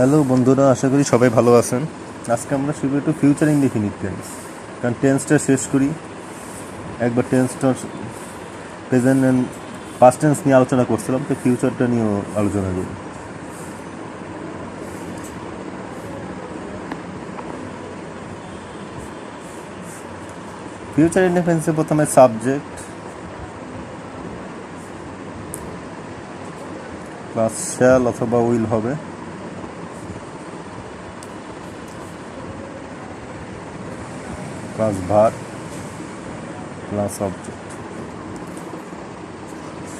Hello বন্ধুরা, আশা করি সবাই ভালো আছেন। আজকে আমরা শুরু একটু ফিউচার ইনডিফিনিট টেন্স, কারণ টেন্সটা শেষ করি। একবার টেন্সটা প্রেজেন্ট অ্যান্ড পাস্ট টেন্স নিয়ে আলোচনা করছিলাম, তো ফিউচারটা নিয়েও আলোচনা করি। ফিউচার ইনডিফিনিটে প্রথমে সাবজেক্ট প্লাস শ্যাল অথবা উইল হবে, প্লাস ভার্ব প্লাস অবজেক্ট।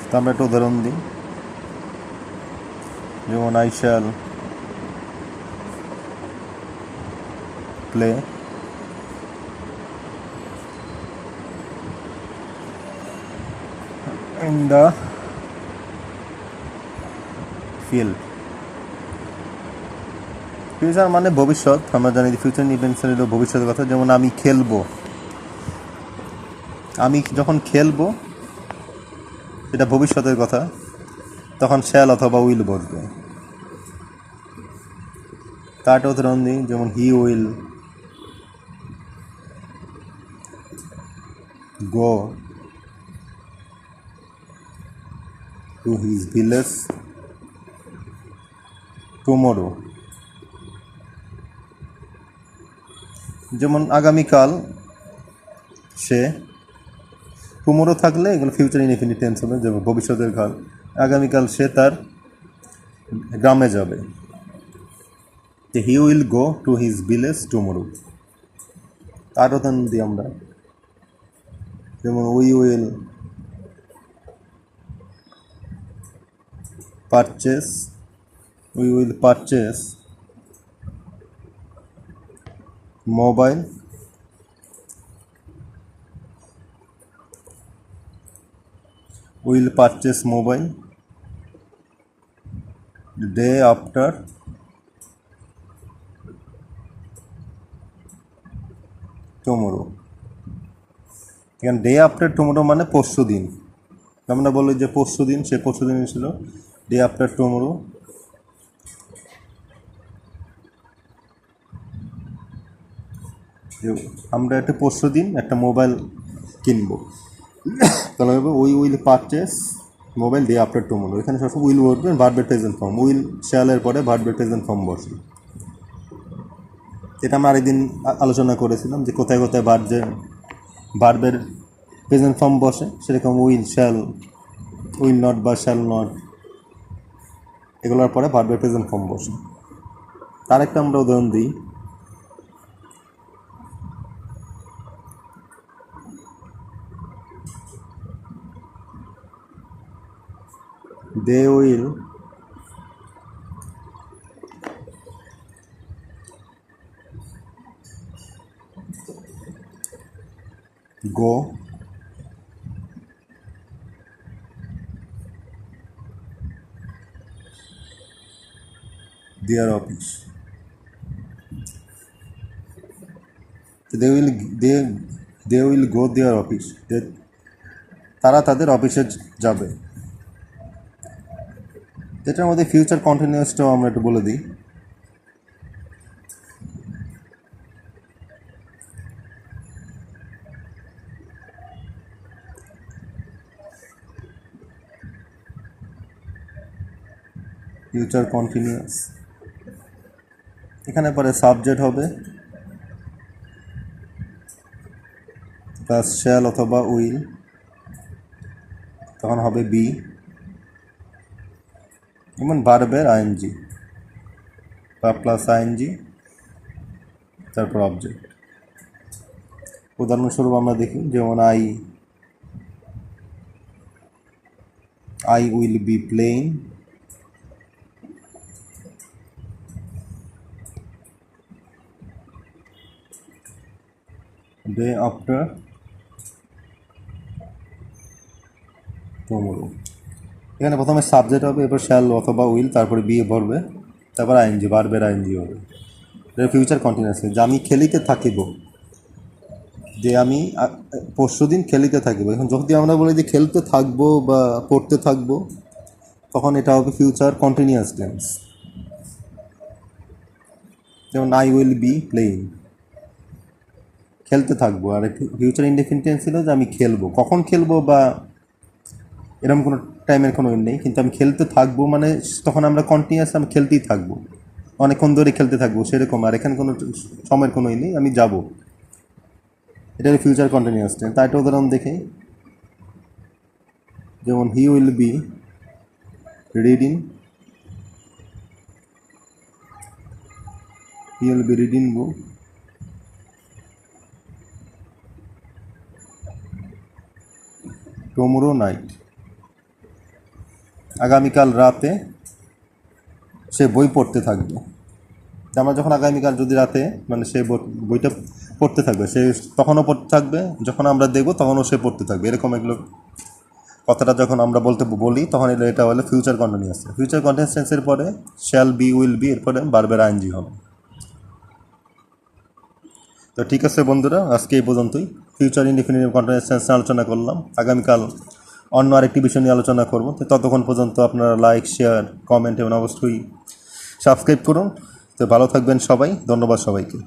তো আমরা একটা উদাহরণ দিই, যেমন I shall play in the field. Future মানে ভবিষ্যৎ। আমরা জানি ফিউচার ইভেন্টস হলো ভবিষ্যতের কথা। যেমন আমি খেলবো, আমি যখন খেলবো এটা ভবিষ্যতের কথা, তখন শ্যাল অথবা উইল বসবে। তারটা উদাহরণ দিই, যেমন he will go to his village tomorrow. যেমন আগামীকাল সে, টুমোরো থাকলে এগুলো ফিউচার ইনডিফিনিট টেন্স হবে, যেমন ভবিষ্যতের কাল। আগামীকাল সে তার গ্রামে যাবে, he will go to his village tomorrow. তার উদাহরণ দিই আমরা, যেমন we will purchase mobile day after tomorrow. এখানে ডে আফটার টুমোরো মানে পরশু দিন। আমরা বলি যে পরশু দিন, সে পরশু দিন ছিল, ডে আফটার টুমোরো। আমরা একটা পরশু দিন একটা মোবাইল কিনবো, তাহলে হবে we will purchase mobile day after tomorrow. এখানে সবসময় উইল বসবে, ভার্বের প্রেজেন্ট ফর্ম। উইল শ্যালের পরে ভার্বের প্রেজেন্ট ফর্ম বসে। এটা আমরা আরেকদিন আলোচনা করেছিলাম যে কোথায় কোথায় ভার্বের প্রেজেন্ট ফর্ম বসে, সেরকম উইল, শ্যাল, উইল নট বা শ্যাল নট, এগুলোর পরে ভার্বের প্রেজেন্ট ফর্ম বসে। তার একটা আমরা উদাহরণ দিই, they will go their office. They will go their office. তারা তাদের অফিসে যাবে। এটার মধ্যে ফিউচার কন্টিনিউয়াসটাও আমরা একটু বলে দিই। ফিউচার কন্টিনিউয়াস, এখানে পরে সাবজেক্ট হবে প্লাস শ্যাল অথবা উইল, তখন হবে বি, যেমন ভার্বের আইএনজি বা প্লাস আইএনজি, তারপর অবজেক্ট। উদাহরণস্বরূপ আমরা দেখি, যেমন I will be playing day after tomorrow. এখানে প্রথমে সাবজেক্ট হবে, এরপর শ্যাল অথবা উইল, তারপরে বি ভরবে, তারপর আইএনজি, ভার্বের আইএনজি হবে। এটা ফিউচার কন্টিনিউয়াস, যে আমি খেলিতে থাকিব, যে আমি পরশু দিন খেলিতে থাকিব। এখন যদি আমরা বলি যে খেলতে থাকবো বা পড়তে থাকবো, তখন এটা হবে ফিউচার কন্টিনিউয়াস টেন্স। যেমন আই উইল বি প্লেইং, খেলতে থাকবো। আর ফিউচার ইনডেফিনিট টেন্স ছিল যে আমি খেলবো, কখন খেলবো বা এরকম কোনো টাইমের কোনো নেই, কিন্তু আমি খেলতে থাকবো মানে তখন আমরা কন্টিনিউয়াস আমি খেলতেই থাকবো, অনেকক্ষণ ধরে খেলতে থাকবো সেরকম। আর এখানে কোনো সময়ের কোনো নেই, আমি যাব, এটা ফিউচার কন্টিনিউয়াস টেন্স। তাই একটা উদাহরণ দেখে, যেমন he will be reading, he will be reading book tomorrow night, আগামীকাল রাতে সে বই পড়তে থাকবে। আমরা যখন আগামীকাল যদি রাতে মানে সে বইটা পড়তে থাকবে, সে তখনও পড়তে থাকবে, যখন আমরা দেখবো তখনও সে পড়তে থাকবে, এরকম এগুলো কথাটা যখন আমরা বলি তখন এটা হলো ফিউচার কন্টিনিউয়াস। ফিউচার কন্টিনিউয়াস টেন্সের পরে শ্যাল বি উইল বি, এরপরে ভার্বের আইএনজি হবে। তো ঠিক আছে বন্ধুরা, আজকে এই পর্যন্তই। ফিউচার ইনডিফিনিট কন্টিনিউয়াস টেন্স নিয়ে আলোচনা করলাম, আগামীকাল অন্য আরেকটি বিষয় নিয়ে আলোচনা করব। তো ততক্ষণ পর্যন্ত আপনারা লাইক, শেয়ার, কমেন্ট এবং অবশ্যই সাবস্ক্রাইব করুন। তো ভালো থাকবেন সবাই, ধন্যবাদ সবাইকে।